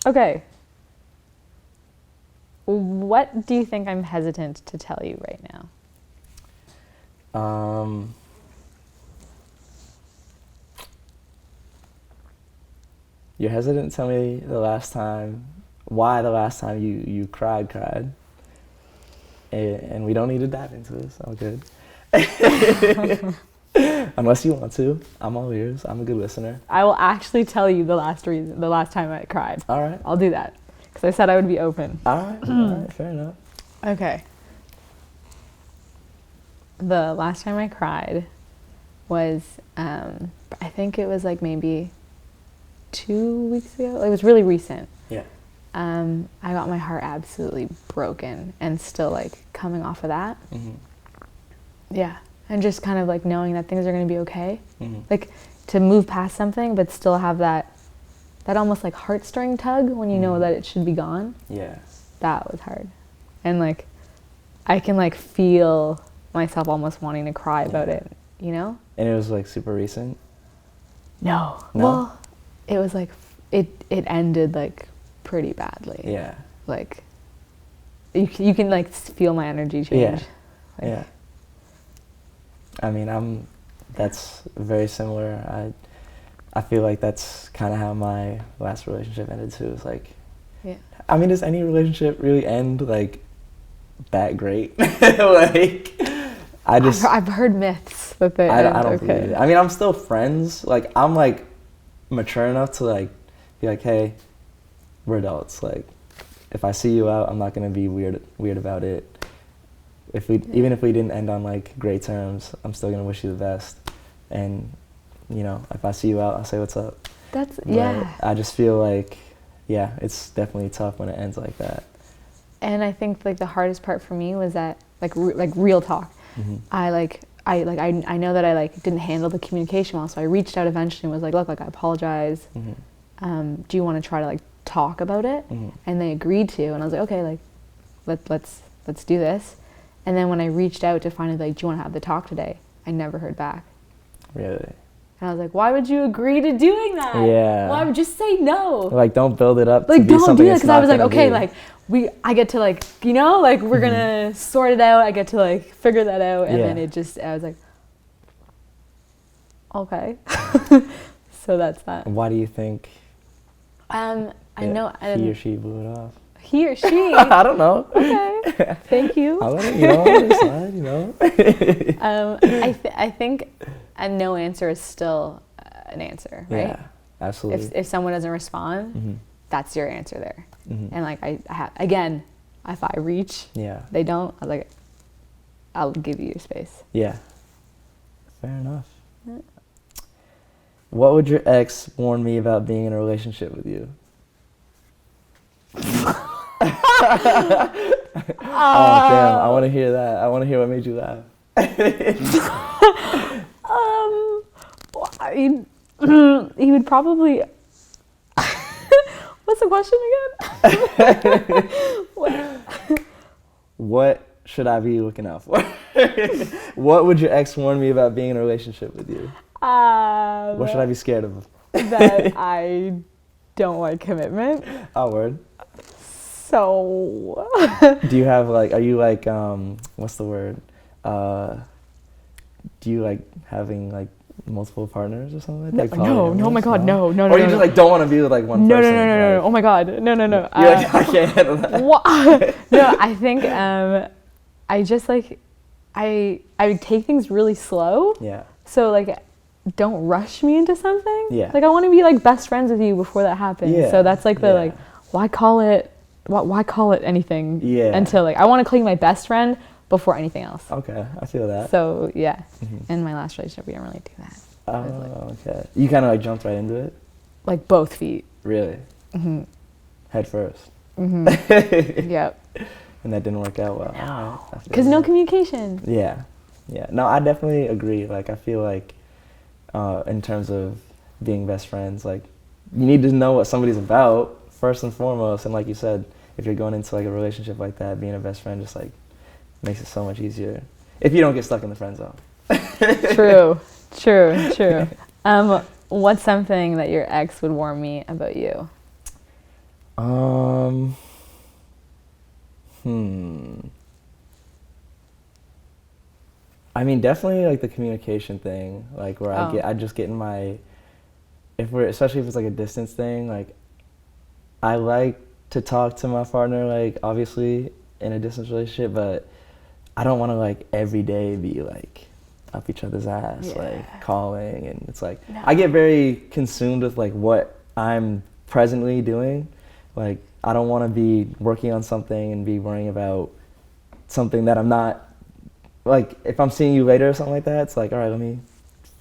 Okay. What do you think I'm hesitant to tell you right now? You're hesitant to tell me why the last time you cried. And we don't need to dive into this. I'm good. Unless you want to. I'm all ears. I'm a good listener. I will actually tell you the last time I cried. All right. I'll do that. Because I said I would be open. All right. Fair enough. Okay. The last time I cried was, I think it was like maybe 2 weeks ago. It was really recent. Yeah. I got my heart absolutely broken and still like coming off of that. Mm-hmm. Yeah. And just kind of like knowing that things are going to be okay. Mm-hmm. Like to move past something, but still have that almost like heartstring tug when you know that it should be gone. Yeah. That was hard. And like, I can like feel myself almost wanting to cry about it, you know? And it was like super recent? No. No? Well, it was like, it ended like pretty badly. Yeah. Like, you can like feel my energy change. Yeah. Like, Yeah. I mean, that's very similar. I feel like that's kind of how my last relationship ended too. It's like, yeah. I mean, does any relationship really end like that great? Like, I've heard myths that they end I don't okay. believe it. I mean, I'm still friends. Like, I'm like mature enough to like be like, hey, we're adults. Like, if I see you out, I'm not gonna be weird about it. Even if we didn't end on like great terms, I'm still gonna wish you the best. And you know, if I see you out, I'll say what's up. Yeah. I just feel like, yeah, it's definitely tough when it ends like that. And I think like the hardest part for me was that like real talk. Mm-hmm. I know that I like didn't handle the communication well, so I reached out eventually and was like, look, like I apologize. Mm-hmm. Do you want to try to like talk about it? Mm-hmm. And And they agreed to, and I was like, okay, like let's do this. And then when I reached out to finally like, do you want to have the talk today? I never heard back. really? And I was like, why would you agree to doing that? Yeah. Why would you just say no? Like, don't build it up Like, to be don't something do that, it's because not I was like, gonna okay, be. like I get to like, you know, like we're gonna sort it out. I get to like figure that out, and then I was like, okay. So that's that. Why do you think I know he or she blew it off? he or she. I don't know. Okay, thank you. I'll let it, you know, on the side, you know. I think a no answer is still an answer, right? Yeah, absolutely. If someone doesn't respond, that's your answer there. Mm-hmm. And like I have, again, if I reach, they don't, I'll give you your space. Yeah. Fair enough. Yeah. What would your ex warn me about being in a relationship with you? Oh damn! I want to hear that. I want to hear what made you laugh. I mean, he would probably. What's the question again? What should I be looking out for? What would your ex warn me about being in a relationship with you? What should I be scared of? That I don't like commitment. Oh, word. So. Do you have like? Are you like? What's the word? Do you like having like multiple partners or something like that? No, oh my god, no. Or you just like don't want to be with like one person? No. Oh my god, no. You're like, I can't handle that. No, I think I just like I would take things really slow. Yeah. So like, don't rush me into something. Yeah. Like I want to be like best friends with you before that happens. Yeah. So that's like the like, why call it anything? Yeah. Until like I want to call you my best friend before anything else. Okay, I feel that. So yeah, in my last relationship we didn't really do that. Oh, okay. You kind of like jumped right into it? Like both feet. Really? Mm-hmm. Head first? Mm-hmm. Yep. And that didn't work out well? No. Because no communication. Yeah. No, I definitely agree. Like, I feel like in terms of being best friends, like, you need to know what somebody's about first and foremost. And like you said, if you're going into like a relationship like that, being a best friend just like makes it so much easier. If you don't get stuck in the friend zone. True. What's something that your ex would warn me about you? Um, hmm. I mean, definitely like the communication thing, like where I just get in my, especially if it's like a distance thing, like I like to talk to my partner, like obviously in a distance relationship, but I don't want to like every day be like up each other's ass, like calling, and it's like, I get very consumed with like what I'm presently doing. Like I don't want to be working on something and be worrying about something that I'm not. Like if I'm seeing you later or something like that, it's like, all right, let me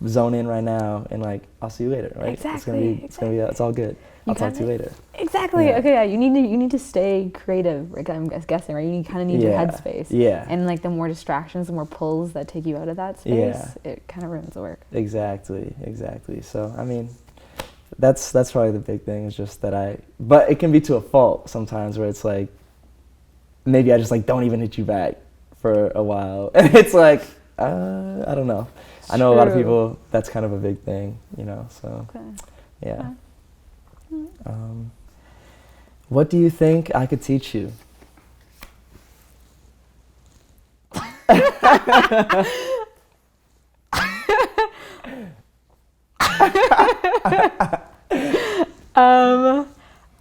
zone in right now, and like I'll see you later, right? Exactly. It's all good. I'll talk to you later. Exactly. Yeah. Okay. Yeah. You need to stay creative. Like I'm guessing, right? You kind of need your headspace. Yeah. And like the more distractions, the more pulls that take you out of that space, it kind of ruins the work. Exactly. So I mean, that's probably the big thing, is just that but it can be to a fault sometimes, where it's like maybe I just like don't even hit you back for a while, and it's like I don't know. I know a lot of people, that's kind of a big thing, so yeah. What do you think I could teach you?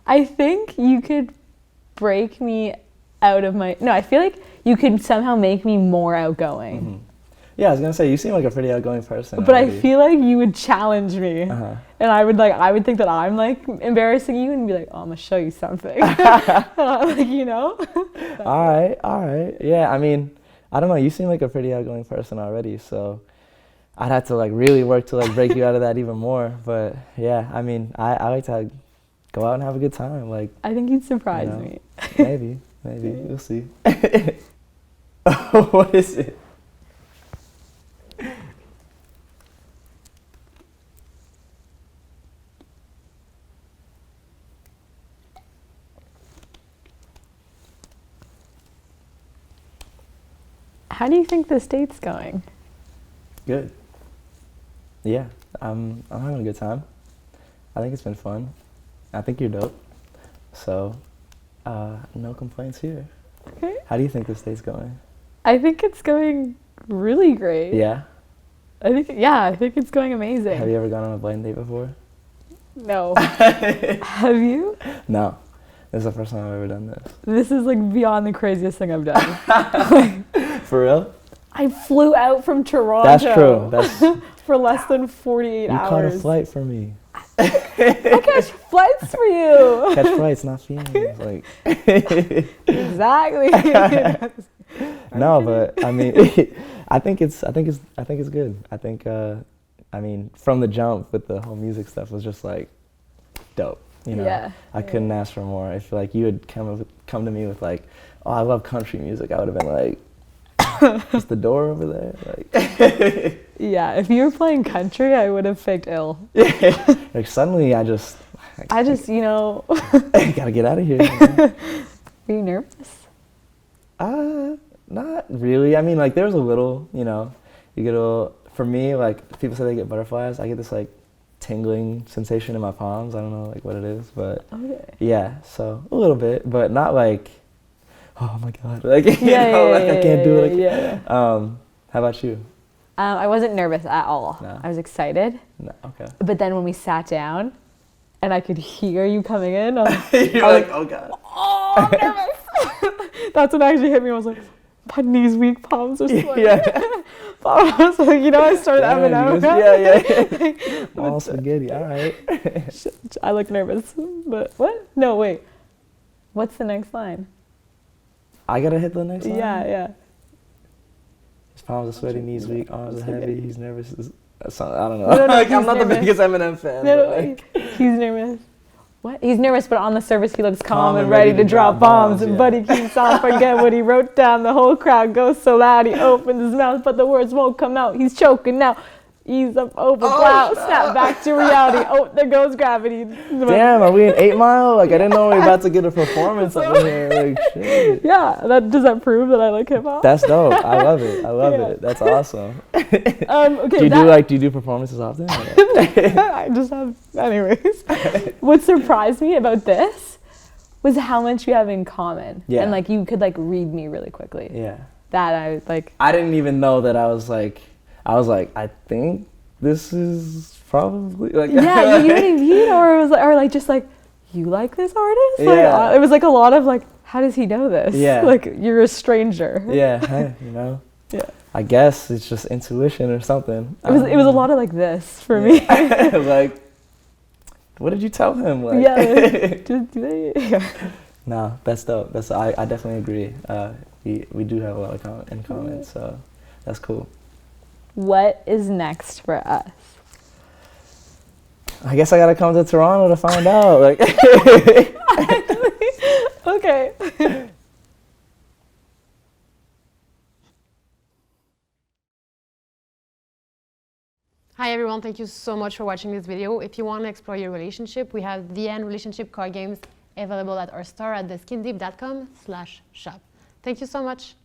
I think you could break me out of I feel like you could somehow make me more outgoing. Mm-hmm. Yeah, I was gonna say, you seem like a pretty outgoing person. But already. I feel like you would challenge me, and I would think that I'm like embarrassing you, and be like, oh, I'm gonna show you something. Like, All right. Yeah, I mean, I don't know. You seem like a pretty outgoing person already, so I'd have to like really work to like break you out of that even more. But yeah, I mean, I like to go out and have a good time. Like I think you'd surprise me. Maybe we'll see. What is it? How do you think this date's going? Good. Yeah, I'm having a good time. I think it's been fun. I think you're dope. So, no complaints here. Okay. How do you think this date's going? I think it's going really great. Yeah? I think it's going amazing. Have you ever gone on a blind date before? No. Have you? No. This is the first time I've ever done this. This is like beyond the craziest thing I've done. For real? I flew out from Toronto. That's true. For less than 48 hours. You caught a flight for me. I catch flights for you. Catch flights, not feelings. Like. Exactly. No, but I mean, I think it's good. I think, I mean, from the jump with the whole music stuff was just like dope. Yeah. I couldn't ask for more. I feel like you had come to me with like, oh, I love country music. I would have been like, is the door over there? Like. Yeah, if you were playing country, I would have faked ill. Like suddenly I just gotta get out of here. Were you nervous? Not really. I mean, like there's a little, you get a little, for me, like people say they get butterflies. I get this like tingling sensation in my palms. I don't know like what it is, but yeah, so a little bit, but not like, oh my God, like, I can't do it. Yeah. How about you? I wasn't nervous at all. No. I was excited. No, okay. But then when we sat down and I could hear you coming in, You're like, oh God. Oh, I'm nervous. That's what actually hit me. I was like, my knees weak, palms are sweating. Yeah. I was like, I started Eminem. Yeah. All spaghetti, all right. I look nervous, but what? No, wait. What's the next line? I gotta hit the next line? Yeah. His palms are sweaty, knees weak, arms are heavy, he's nervous. I don't know. No, like, I'm not nervous. the biggest Eminem fan. No, like. He's nervous. What? He's nervous, but on the surface he looks calm and ready to drop bombs. Yeah. But he keeps on forget what he wrote down. The whole crowd goes so loud he opens his mouth, but the words won't come out. He's choking now. Ease up, over, plow, snap back to reality. Oh, there goes gravity. Damn, are we in 8 Mile? Like, I didn't know we were about to get a performance over here. Like, shit. Yeah, does that prove that I like hip hop? That's dope. I love it. it. That's awesome. Okay. Do you do performances often? I just have, anyways. What surprised me about this was how much we have in common. Yeah. And like you could like read me really quickly. Yeah. That I like. I didn't even know that I was like, I think this is probably like. Yeah, you didn't even know, or it was like, or like just like, you like this artist? Like, Yeah. it was like a lot of like, how does he know this? Yeah. Like you're a stranger. Yeah, hey, you know. Yeah. I guess it's just intuition or something. It was a lot of like this for me. Like, what did you tell him? Like, Yeah. Just do they? Yeah. No, that's dope. I definitely agree. We do have a lot in common, so that's cool. What is next for us? I guess I gotta come to Toronto to find out. Like, Okay. Hi everyone, thank you so much for watching this video. If you want to explore your relationship, we have the end relationship card games available at our store at theskindeep.com/shop. Thank you so much.